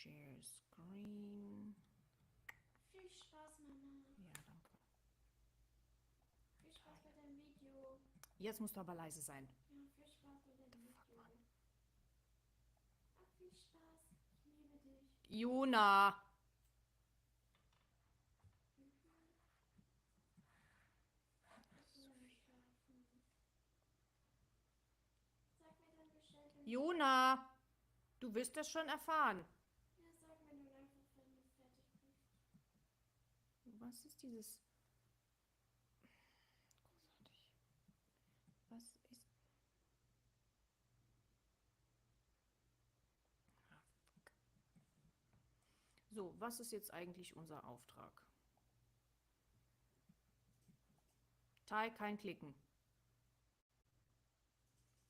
Share Screen. Viel Spaß, Mama. Ja, danke. Viel Spaß bei deinem Video. Jetzt musst du aber leise sein. Ja, viel Spaß bei deinem Video. Hab viel Spaß. Ich liebe dich. Jona! Sag mir dann Bescheid, wenn Jona! Du wirst das schon erfahren. Ja, sag mir nur einfach, wenn du fertig bist. Was ist dieses... Großartig. Was ist... Ah, fuck. So, was ist jetzt eigentlich unser Auftrag? Tai, kein Klicken.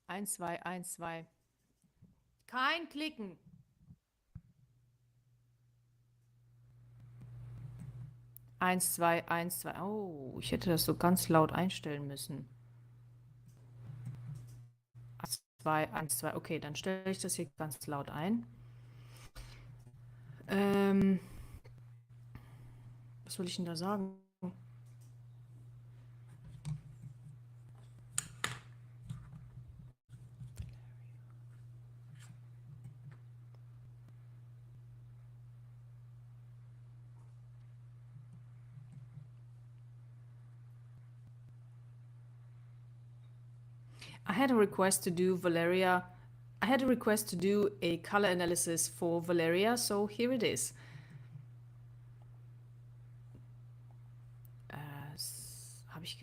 1, 2, 1, 2. Kein Klicken. 1, 2, 1, 2. Oh, ich hätte das so ganz laut einstellen müssen. 1, 2, 1, 2. Okay, dann stelle ich das hier ganz laut ein. Was will ich denn da sagen? I had a request to do Valeria. I had a request to do a color analysis for Valeria, so here it is. Habe ich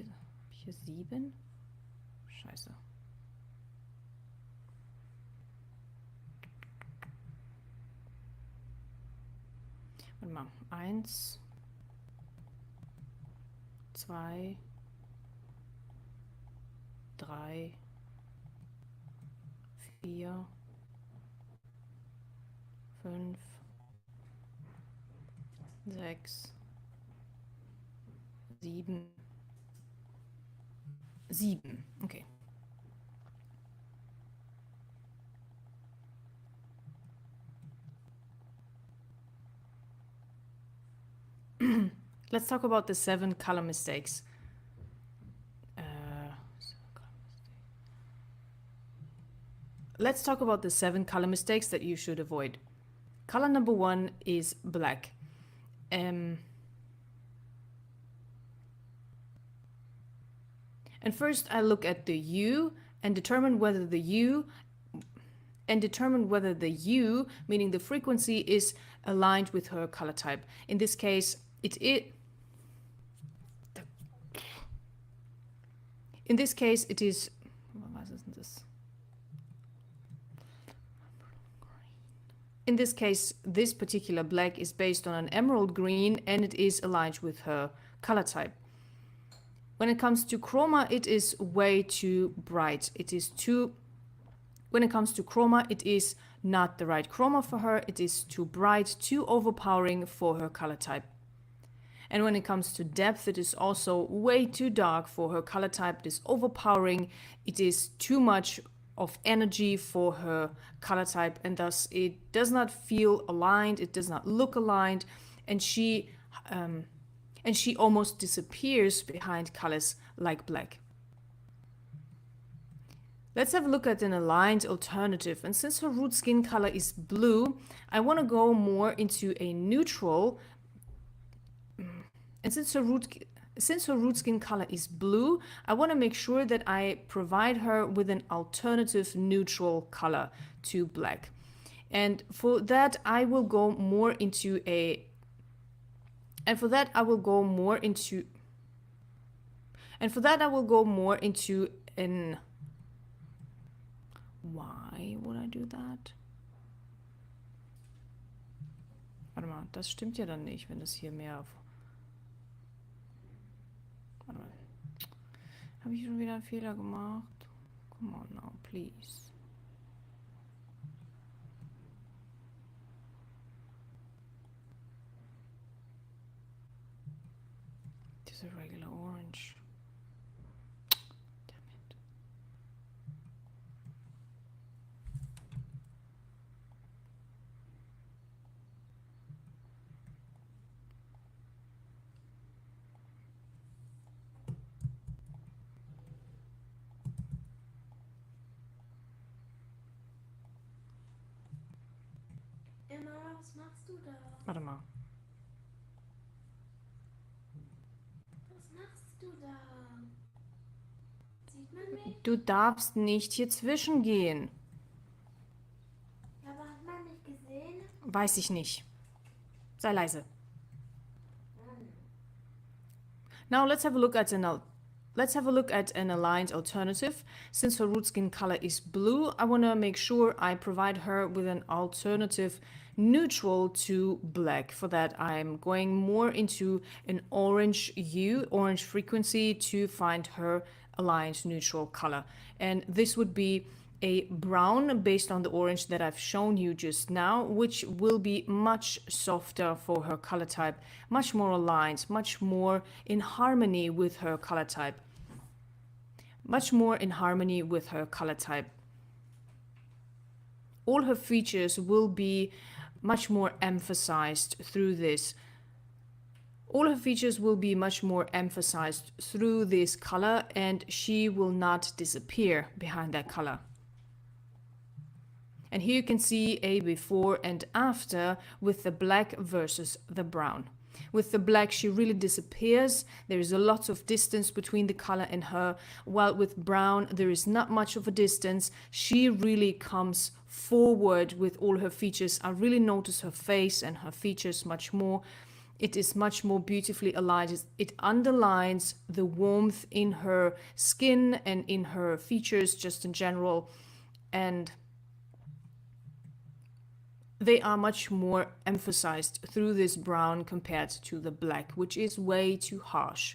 hier 7? Scheiße. Warte mal. 1, 2, 3, 4, 5, 6, 7. 7. Okay. Let's talk about the 7 color mistakes. Let's talk about the 7 color mistakes that you should avoid. Color number 1 is black. And first I look at the hue and determine whether the hue meaning the frequency, is aligned with her color type. In this case, it is. In this case, it is. Was isn't this? In this case, this particular black is based on an emerald green and it is aligned with her color type. When it comes to chroma, it is way too bright. When it comes to chroma, it is not the right chroma for her. It is too bright, too overpowering for her color type. And when it comes to depth, it is also way too dark for her color type. It is overpowering. It is too much of energy for her color type, and thus it does not feel aligned. It does not look aligned, and she almost disappears behind colors like black. Let's have a look at an aligned alternative. And since her root skin color is blue, I want to go more into a neutral. And since her root skin color is blue, I want to make sure that I provide her with an alternative neutral color to black. And for that, I will go more into a. And for that, I will go more into. And for that, I will go more into an. Why would I do that? Warte mal, das stimmt ja dann nicht, wenn das hier mehr. Warte mal. Habe ich schon wieder einen Fehler gemacht? Come on now, please. This is a regular orange. Damn it. Was machst du da? Warte mal. Was machst du da? Sieht man mich? Du darfst nicht hier zwischengehen. Aber hat man mich gesehen? Weiß ich nicht. Sei leise. Now let's have a look at an aligned alternative. Since her root skin color is blue, I want to make sure I provide her with an alternative neutral to black. For that, I'm going more into an orange hue, orange frequency to find her aligned neutral color. And this would be a brown based on the orange that I've shown you just now, which will be much softer for her color type, much more aligned, much more in harmony with her color type. Much more in harmony with her color type. All her features will be much more emphasized through this. All her features will be much more emphasized through this color, and she will not disappear behind that color. And here you can see a before and after with the black versus the brown. With the black, she really disappears. There is a lot of distance between the color and her, while with brown, there is not much of a distance. She really comes forward with all her features. I really notice her face and her features much more. It is much more beautifully aligned. It underlines the warmth in her skin and in her features just in general. And they are much more emphasized through this brown compared to the black, which is way too harsh.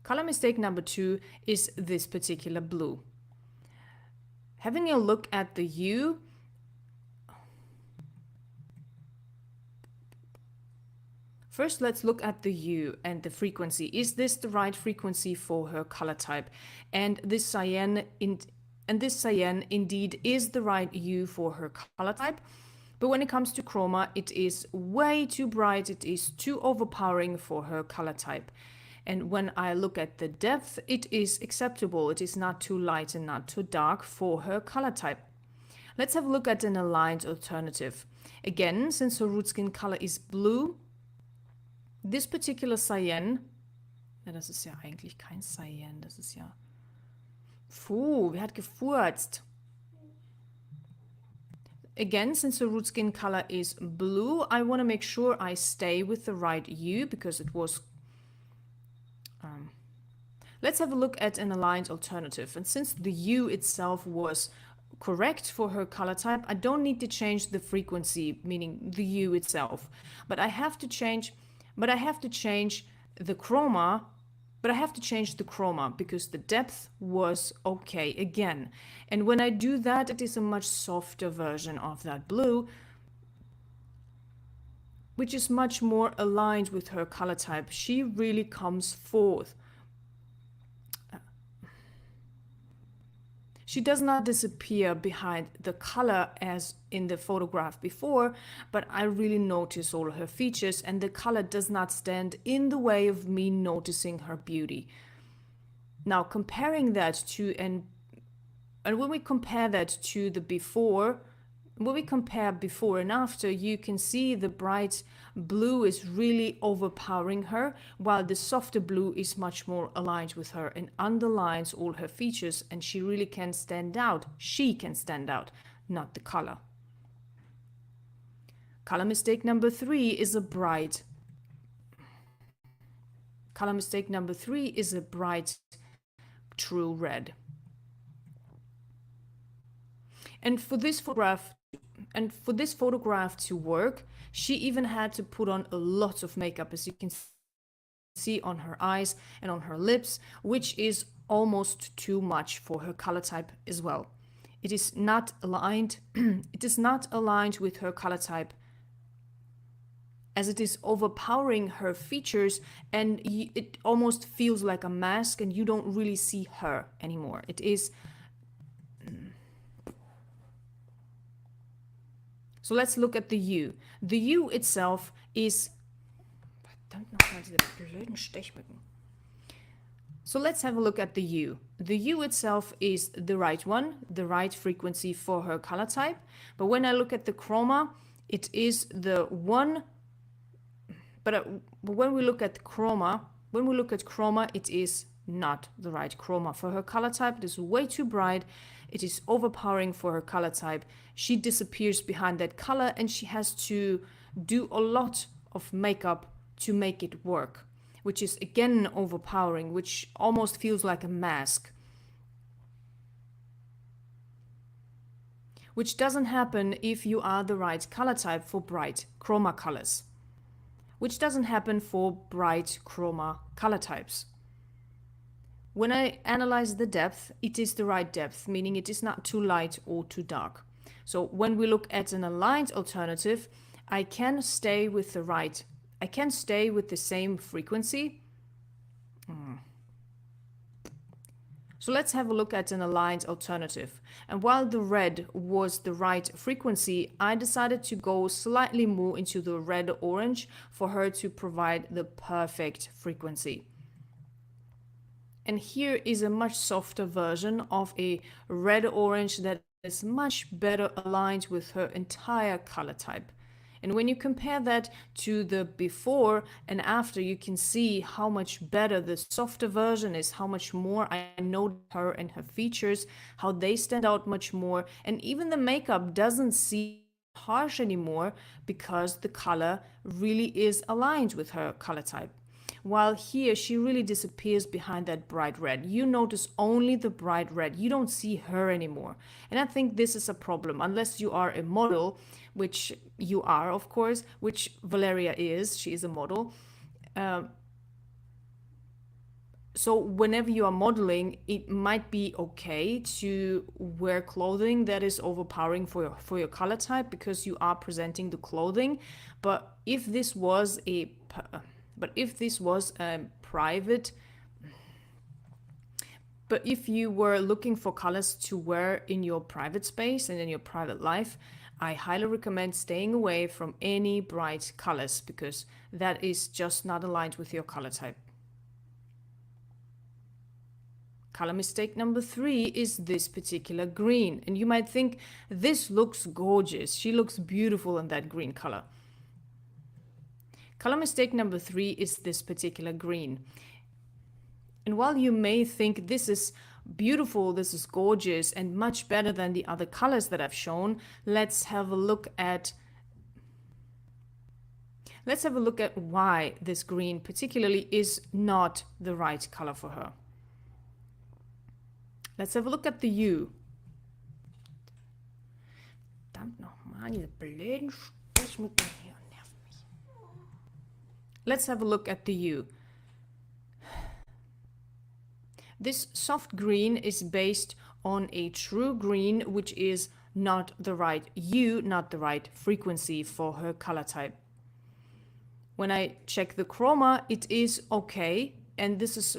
Color mistake number 2 is this particular blue. Having a look at the hue, first let's look at the hue and the frequency. Is this the right frequency for her color type? And this cyan indeed is the right hue for her color type. But when it comes to chroma, it is way too bright. It is too overpowering for her color type. And when I look at the depth, it is acceptable. It is not too light and not too dark for her color type. Let's have a look at an aligned alternative. Again, since her root skin color is blue, this particular cyan, ja, das ist ja eigentlich kein Cyan, das ist ja... Puh, wer hat gefurzt? Again, since the root skin color is blue, I want to make sure I stay with the right hue because it was... Let's have a look at an aligned alternative. And since the hue itself was correct for her color type, I don't need to change the frequency, meaning the hue itself. But I have to change the chroma. But I have to change the chroma because the depth was okay again. And when I do that, it is a much softer version of that blue, which is much more aligned with her color type. She really comes forth. She does not disappear behind the color as in the photograph before, but I really notice all her features, and the color does not stand in the way of me noticing her beauty. Now, comparing that to, and when we compare that to the before, when we compare before and after, you can see the bright blue is really overpowering her, while the softer blue is much more aligned with her and underlines all her features, and she really can stand out. She can stand out, not the color. Color mistake number 3 is a bright. Color mistake number 3 is a bright true red. And for this photograph to work, she even had to put on a lot of makeup, as you can see on her eyes and on her lips, which is almost too much for her color type as well. It is not aligned. It is not aligned with her color type, as it is overpowering her features, and it almost feels like a mask, and you don't really see her anymore. It is... So let's look at the hue. The hue itself is... Verdammt nochmal, diese blöden Stechmücken. So let's have a look at the hue. The hue itself is the right one, the right frequency for her color type. But when I look at the chroma, it is the one. But when we look at chroma, it is not the right chroma for her color type. It is way too bright. It is overpowering for her color type. She disappears behind that color and she has to do a lot of makeup to make it work, which is again overpowering, which almost feels like a mask. Which doesn't happen if you are the right color type for bright chroma colors. Which doesn't happen for bright chroma color types. When I analyze the depth, it is the right depth, meaning it is not too light or too dark. So when we look at an aligned alternative, I can stay with the same frequency. So let's have a look at an aligned alternative. And while the red was the right frequency, I decided to go slightly more into the red-orange for her to provide the perfect frequency. And here is a much softer version of a red-orange that is much better aligned with her entire color type. And when you compare that to the before and after, you can see how much better the softer version is, how much more I know her and her features, how they stand out much more. And even the makeup doesn't seem harsh anymore because the color really is aligned with her color type. While here, she really disappears behind that bright red. You notice only the bright red. You don't see her anymore. And I think this is a problem, unless you are a model, which you are, of course, which Valeria is. She is a model. So whenever you are modeling, it might be okay to wear clothing that is overpowering for your color type because you are presenting the clothing. But if this was a private, but if you were looking for colors to wear in your private space and in your private life, I highly recommend staying away from any bright colors because that is just not aligned with your color type. Color mistake number 3 is this particular green. And you might think, this looks gorgeous. She looks beautiful in that green color. Color mistake number 3 is this particular green. And while you may think this is beautiful, this is gorgeous and much better than the other colors that I've shown, let's have a look at why this green particularly is not the right color for her. Let's have a look at the hue. Let's have a look at the hue. This soft green is based on a true green, which is not the right hue, not the right frequency for her color type. When I check the chroma, it is okay, and this is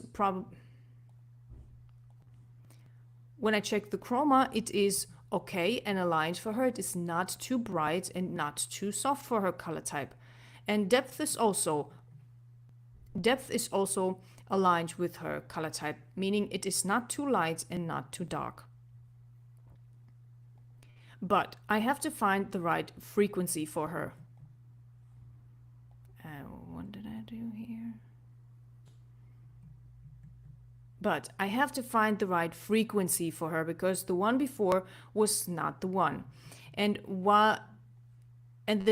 when I check the chroma, it is okay and aligned for her. It is not too bright and not too soft for her color type. And depth is also aligned with her color type, meaning it is not too light and not too dark. But I have to find the right frequency for her. What did I do here? But I have to find the right frequency for her because the one before was not the one. And the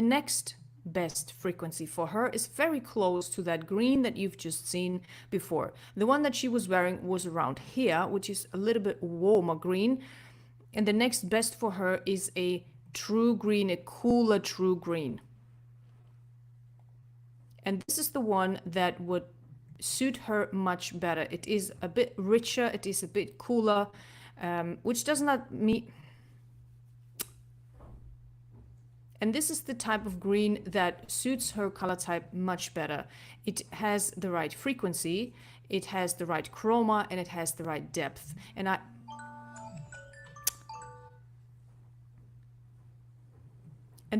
next best frequency for her is very close to that green that you've just seen before. The one that she was wearing was around here, which is a little bit warmer green. And the next best for her is a true green, a cooler true green. And this is the one that would suit her much better. It is a bit richer, it is a bit cooler, which does not mean... And this is the type of green that suits her color type much better. It has the right frequency, it has the right chroma, and it has the right depth. And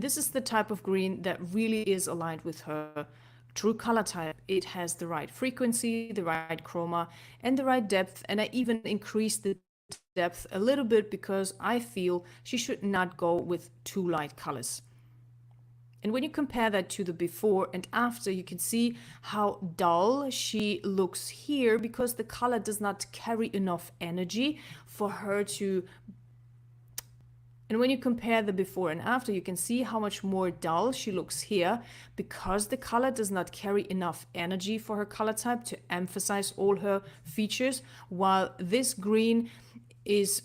this is the type of green that really is aligned with her true color type. It has the right frequency, the right chroma, and the right depth. And I even increased the depth a little bit because I feel she should not go with too light colors. And when you compare that to the before and after, you can see how dull she looks here because the color does not carry enough energy for her to. And when you compare the before and after, you can see how much more dull she looks here because the color does not carry enough energy for her color type to emphasize all her features, while this green is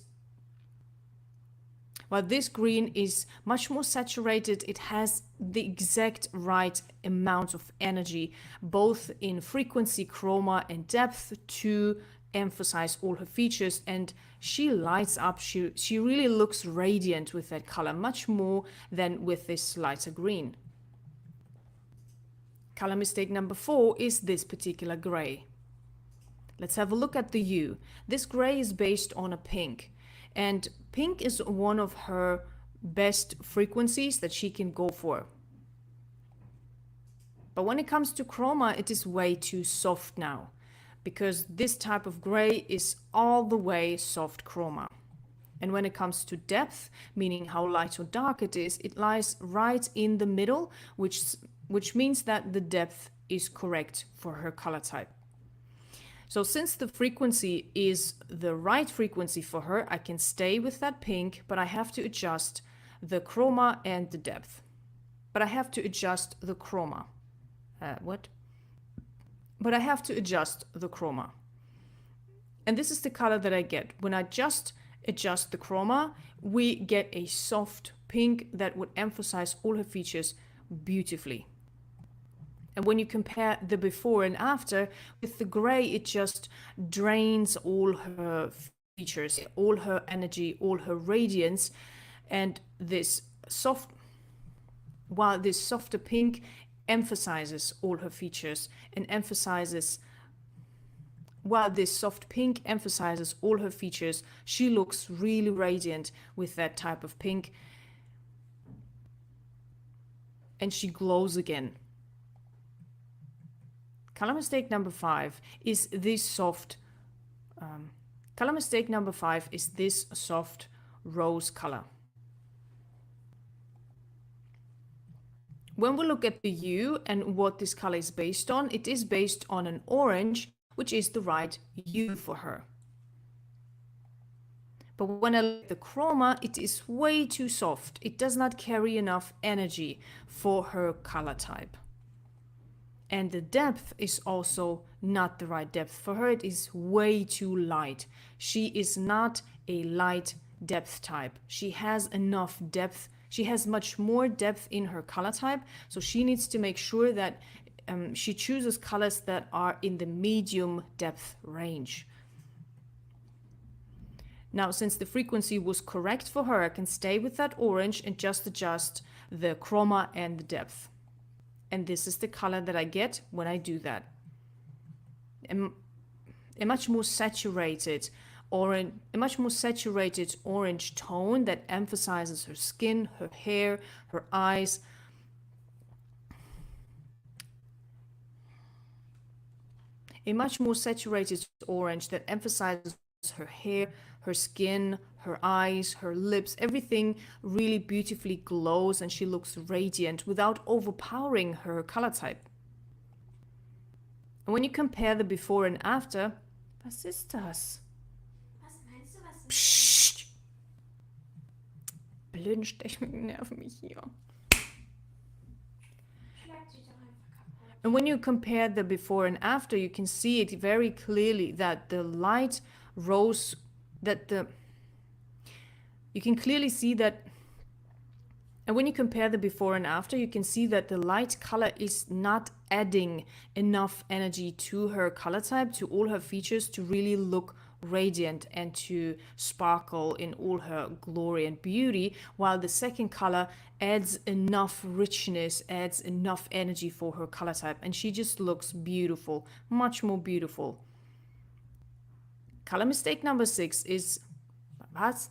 much more saturated. It has the exact right amount of energy, both in frequency, chroma, and depth to emphasize all her features, and she lights up. She really looks radiant with that color, much more than with this lighter green. Color mistake number 4 is this particular gray. Let's have a look at the hue. This gray is based on a pink, and pink is one of her best frequencies that she can go for. But when it comes to chroma, it is way too soft now, because this type of gray is all the way soft chroma. And when it comes to depth, meaning how light or dark it is, it lies right in the middle, which means that the depth is correct for her color type. So since the frequency is the right frequency for her, I can stay with that pink, but I have to adjust the chroma and the depth. But I have to adjust the chroma. But I have to adjust the chroma. And this is the color that I get. When I just adjust the chroma, we get a soft pink that would emphasize all her features beautifully. And when you compare the before and after, with the gray, it just drains all her features, all her energy, all her radiance. And while this softer pink emphasizes all her features and while this soft pink emphasizes all her features, she looks really radiant with that type of pink. And she glows again. Color mistake number 5 is this soft rose color. When we look at the hue and what this color is based on, it is based on an orange, which is the right hue for her. But when I look at the chroma, it is way too soft. It does not carry enough energy for her color type. And the depth is also not the right depth for her. It is way too light. She is not a light depth type. She has enough depth. She has much more depth in her color type. So she needs to make sure that she chooses colors that are in the medium depth range. Now, since the frequency was correct for her, I can stay with that orange and just adjust the chroma and the depth. And this is the color that I get when I do that. A much more saturated orange tone that emphasizes her skin, her hair, her eyes. A much more saturated orange that emphasizes her hair, her skin, her eyes, her lips, everything really beautifully glows and she looks radiant without overpowering her color type. And when you compare the before and after, was ist das? Was meinst du, was ist Psst! Blöden Stechmücken nerven mich hier. Schlag dich doch einfach kaputt. And when you compare the before and after, you can see it very clearly that the light rose, you can clearly see that, and when you compare the before and after, you can see that the light color is not adding enough energy to her color type, to all her features to really look radiant and to sparkle in all her glory and beauty, while the second color adds enough richness, adds enough energy for her color type, and she just looks beautiful, much more beautiful. Color mistake number 6 is, was?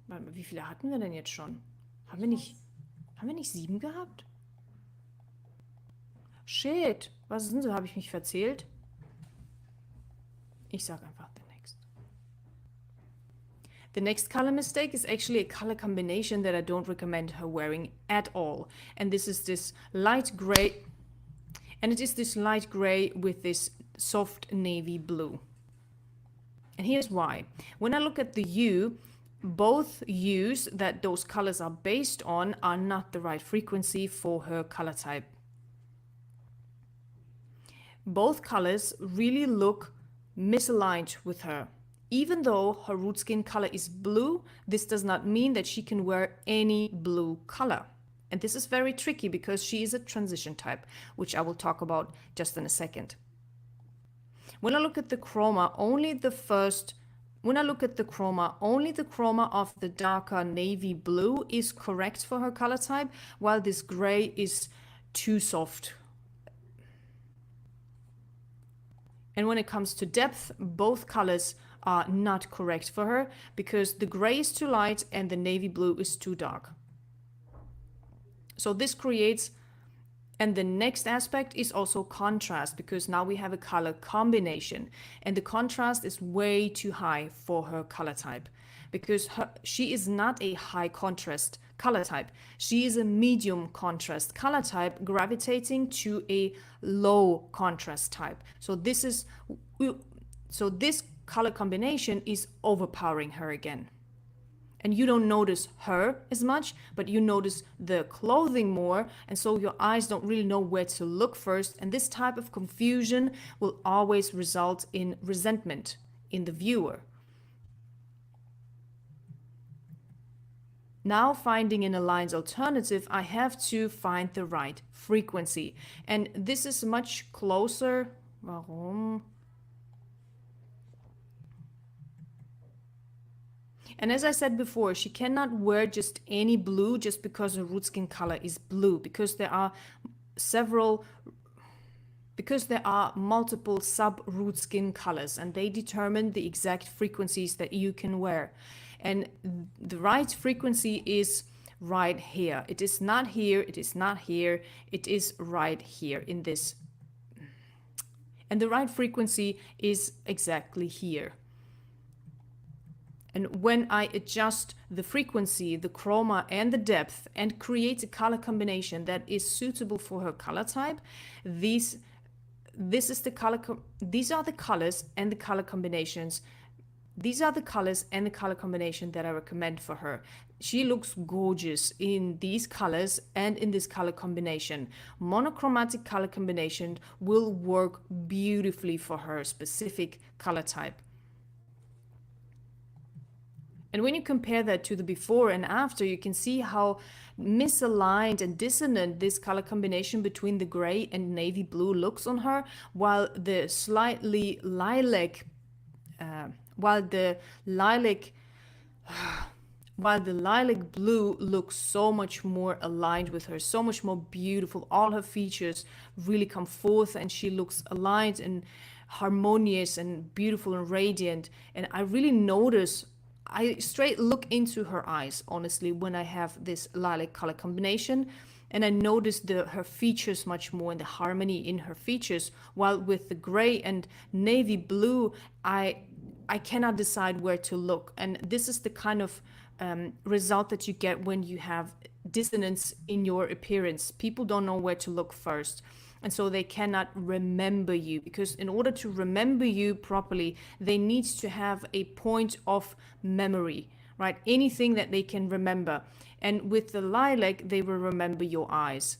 Warte mal, wie viele hatten wir denn jetzt schon? Haben wir nicht 7 gehabt? Shit, was sind so? Habe ich mich verzählt? Ich sag einfach the next. The next color mistake is actually a color combination that I don't recommend her wearing at all. And this is this light gray. And it is this light gray with this soft navy blue. And here's why. When I look at the hue, both hues that those colors are based on are not the right frequency for her color type. Both colors really look misaligned with her. Even though her root skin color is blue, this does not mean that she can wear any blue color. And this is very tricky because she is a transition type, which I will talk about just in a second. When I look at the chroma, only the chroma of the darker navy blue is correct for her color type, while this gray is too soft. And when it comes to depth, both colors are not correct for her because the gray is too light and the navy blue is too dark. So this creates, and the next aspect is also contrast, because now we have a color combination and the contrast is way too high for her color type because she is not a high contrast color type. She is a medium contrast color type gravitating to a low contrast type. So this color combination is overpowering her again. And you don't notice her as much, but you notice the clothing more, and so your eyes don't really know where to look first, and this type of confusion will always result in resentment in the viewer. Now, finding an aligned alternative, I have to find the right frequency, and this is much closer. Warum? And as I said before, she cannot wear just any blue just because her root skin color is blue, because there are multiple sub root skin colors and they determine the exact frequencies that you can wear. And the right frequency is right here. It is not here, it is not here, it is right here in this. And the right frequency is exactly here. And when I adjust the frequency, the chroma and the depth and create a color combination that is suitable for her color type, these are the colors and the color combinations. These are the colors and the color combination that I recommend for her. She looks gorgeous in these colors and in this color combination. Monochromatic color combination will work beautifully for her specific color type. And when you compare that to the before and after, you can see how misaligned and dissonant this color combination between the gray and navy blue looks on her, while the slightly lilac blue looks so much more aligned with her, so much more beautiful. All her features really come forth and she looks aligned and harmonious and beautiful and radiant. And I really notice, I straight look into her eyes, honestly, when I have this lilac color combination, and I notice her features much more and the harmony in her features, while with the gray and navy blue, I cannot decide where to look. And this is the kind of result that you get when you have dissonance in your appearance. People don't know where to look first. And so they cannot remember you, because in order to remember you properly, they need to have a point of memory, right? Anything that they can remember. And with the lilac, they will remember your eyes,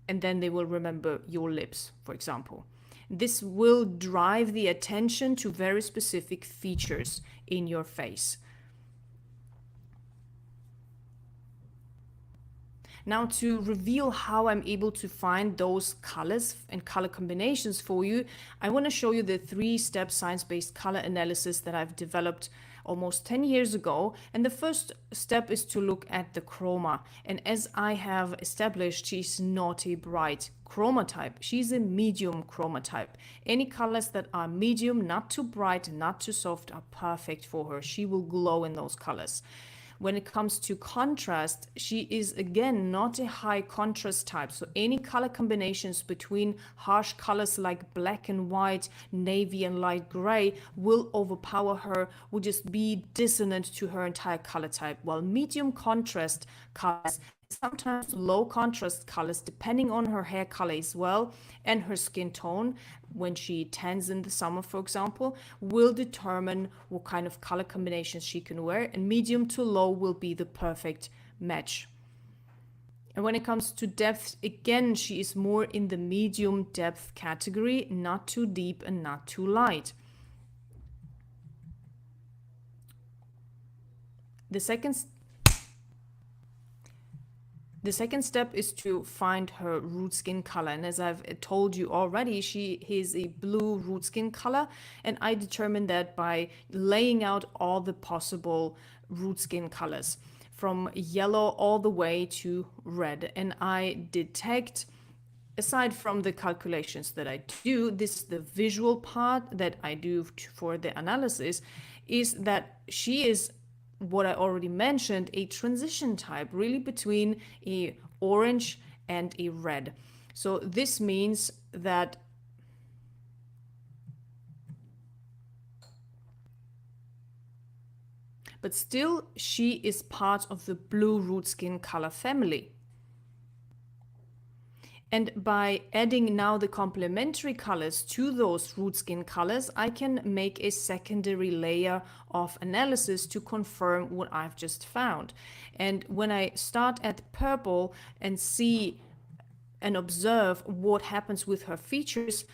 and then they will remember your lips, for example. This will drive the attention to very specific features in your face. Now, to reveal how I'm able to find those colors and color combinations for you, I want to show you the 3-step science-based color analysis that I've developed almost 10 years ago. And the first step is to look at the chroma. And as I have established, she's not a bright chroma type. She's a medium chroma type. Any colors that are medium, not too bright, not too soft, are perfect for her. She will glow in those colors. When it comes to contrast, she is again not a high contrast type. So any color combinations between harsh colors like black and white, navy and light gray will overpower her, will just be dissonant to her entire color type. While medium contrast colors, sometimes low contrast colors, depending on her hair color as well and her skin tone, when she tans in the summer, for example, will determine what kind of color combinations she can wear, and medium to low will be the perfect match. And when it comes to depth, again, she is more in the medium depth category, not too deep and not too light. The second step is to find her root skin color. And as I've told you already, she is a blue root skin color. And I determined that by laying out all the possible root skin colors from yellow all the way to red. And I detect, aside from the calculations that I do, this is the visual part that I do for the analysis, is that she is, what I already mentioned, a transition type, really between a orange and a red. So this means that but still she is part of the blue root skin color family. And by adding now the complementary colors to those root skin colors, I can make a secondary layer of analysis to confirm what I've just found. And when I start at purple and see and observe what happens with her features,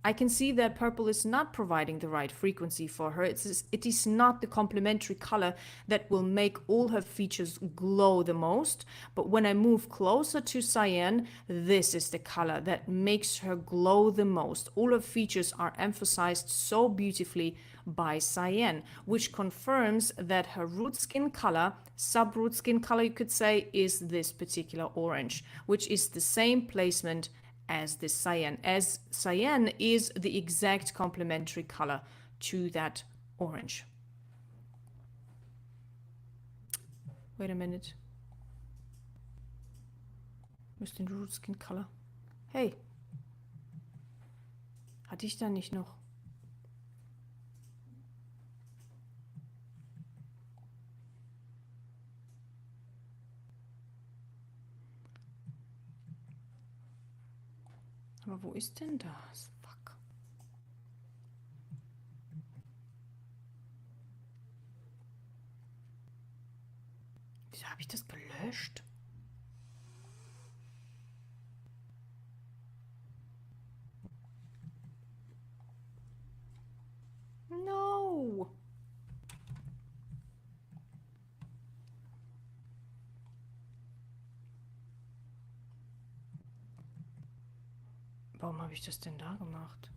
I can see that purple is not providing the right frequency for her. It is not the complementary color that will make all her features glow the most. But when I move closer to cyan, this is the color that makes her glow the most. All her features are emphasized so beautifully by cyan, which confirms that her root skin color, sub-root skin color you could say, is this particular orange, which is the same placement as this cyan, as cyan is the exact complementary color to that orange. Wait a minute. Where's the root skin color? Hey. Hatte ich da nicht noch? Aber wo ist denn das? Fuck. Wieso habe ich das gelöscht? No! Warum habe ich das denn da gemacht?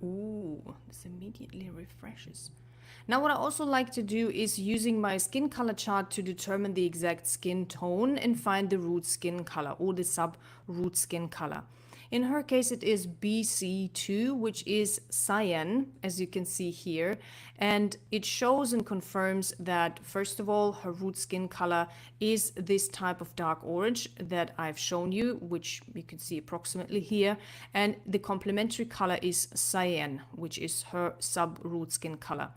Ooh, this immediately refreshes. Now what I also like to do is using my skin color chart to determine the exact skin tone and find the root skin color or the sub root skin color. In her case, it is BC2, which is cyan, as you can see here. And it shows and confirms that, first of all, her root skin color is this type of dark orange that I've shown you, which you can see approximately here. And the complementary color is cyan, which is her sub-root skin color.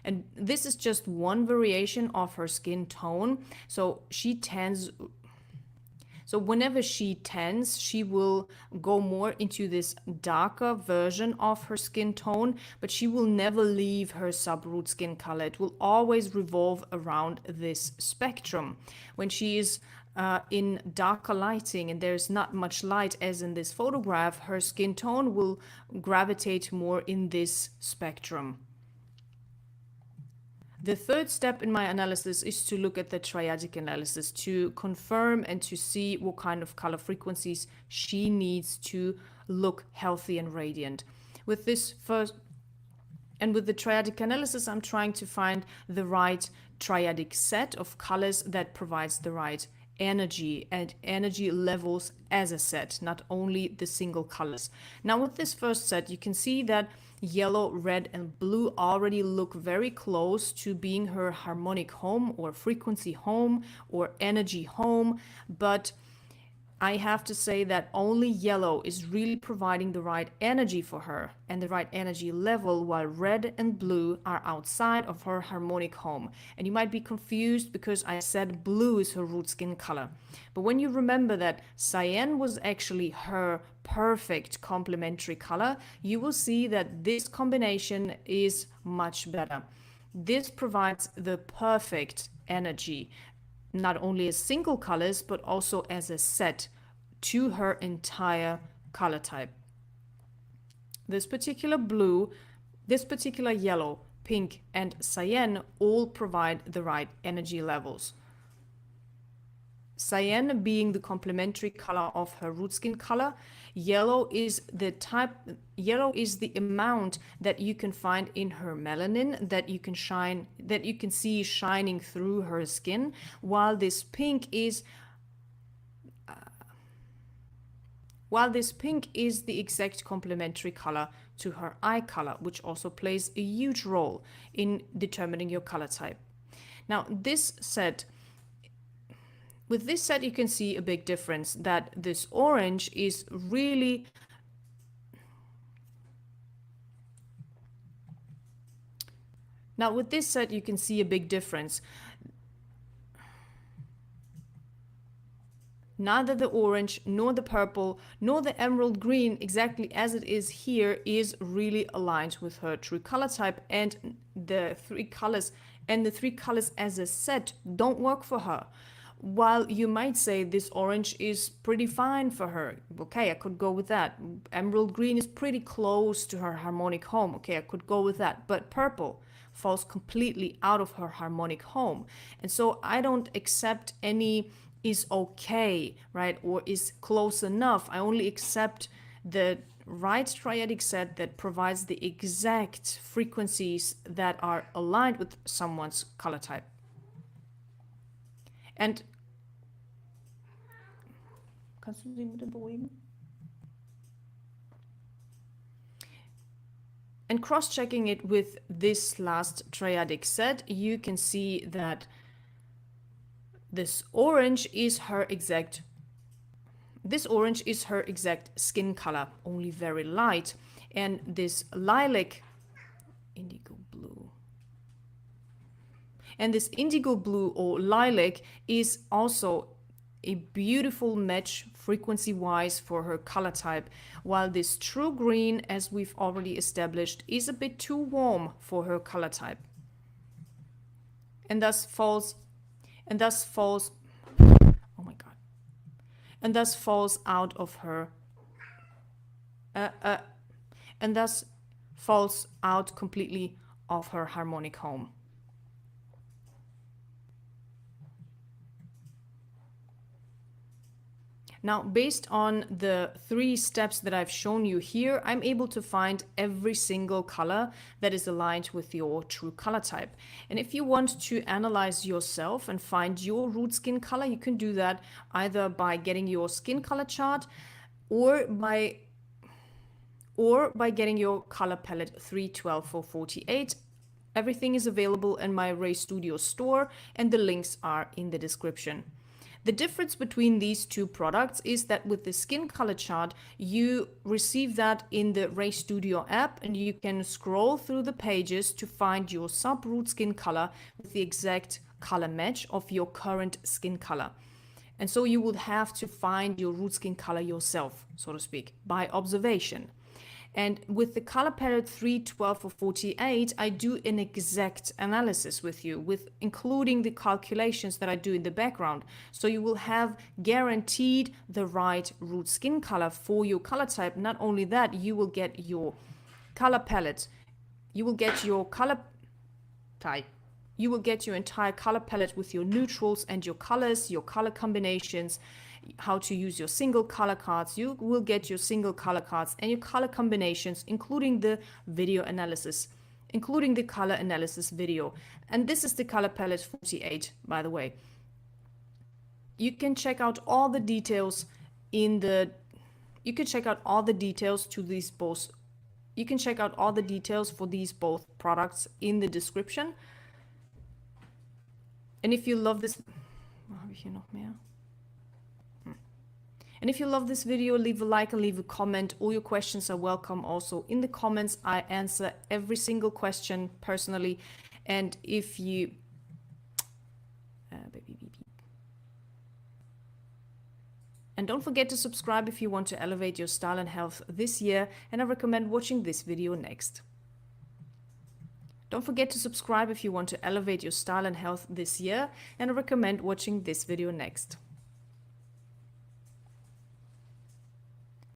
And this is just one variation of her skin tone. So she tans. So whenever she tans, she will go more into this darker version of her skin tone, but she will never leave her sub-root skin color. It will always revolve around this spectrum. When she is in darker lighting and there's not much light as in this photograph, her skin tone will gravitate more in this spectrum. The third step in my analysis is to look at the triadic analysis to confirm and to see what kind of color frequencies she needs to look healthy and radiant. With this first, And with the triadic analysis, I'm trying to find the right triadic set of colors that provides the right energy and energy levels as a set, not only the single colors. Now with this first set, you can see that yellow, red, and blue already look very close to being her harmonic home or frequency home or energy home, but I have to say that only yellow is really providing the right energy for her and the right energy level, while red and blue are outside of her harmonic home. And you might be confused because I said blue is her root skin color. But when you remember that cyan was actually her perfect complementary color, you will see that this combination is much better. This provides the perfect energy, not only as single colors, but also as a set to her entire color type. This particular blue, this particular yellow, pink, and cyan all provide the right energy levels. Cyan being the complementary color of her root skin color, yellow is the amount that you can find in her melanin that you can see shining through her skin, while this pink is the exact complementary color to her eye color, which also plays a huge role in determining your color type. Now with this set, you can see a big difference, that this orange is really Now with this set, you can see a big difference. Neither the orange, nor the purple, nor the emerald green, exactly as it is here, is really aligned with her true color type, and the three colors as a set don't work for her. While you might say this orange is pretty fine for her, okay, I could go with that. Emerald green is pretty close to her harmonic home, okay, I could go with that. But purple falls completely out of her harmonic home. And so I don't accept any is okay, right, or is close enough. I only accept the right triadic set that provides the exact frequencies that are aligned with someone's color type. And kannst du sie bitte beruhigen? And cross-checking it with this last triadic set, you can see that this orange is her exact skin color, only very light. And this lilac, indigo blue. And this indigo blue or lilac is also a beautiful match frequency-wise for her color type, while this true green, as we've already established, is a bit too warm for her color type. And thus falls out of her and thus falls out completely of her harmonic home. Now, based on the 3 steps that I've shown you here, I'm able to find every single color that is aligned with your true color type. And if you want to analyze yourself and find your root skin color, you can do that either by getting your skin color chart or by getting your color palette 3, 12, or 48. Everything is available in my Ray Studio store, and the links are in the description. The difference between these 2 products is that with the skin color chart, you receive that in the Ray Studio app, and you can scroll through the pages to find your sub-root skin color with the exact color match of your current skin color. And so you would have to find your root skin color yourself, so to speak, by observation. And with the color palette 3, 12, or 48, I do an exact analysis with you, with including the calculations that I do in the background. So you will have guaranteed the right root skin color for your color type. Not only that, you will get your color palette. You will get your color type. You will get your entire color palette with your neutrals and your colors, your color combinations, how to use your single color cards. You will get your single color cards and your color combinations, including the video analysis including the color analysis video. And this is the color palette 48, by the way. You can check out all the details in the, you can check out all the details to these both, you can check out all the details for these both products in the description. And if you love this, habe ich hier noch mehr? And if you love this video, leave a like and leave a comment. All your questions are welcome also in the comments. I answer every single question personally. And if you... And don't forget to subscribe if you want to elevate your style and health this year. And I recommend watching this video next. Don't forget to subscribe if you want to elevate your style and health this year. And I recommend watching this video next.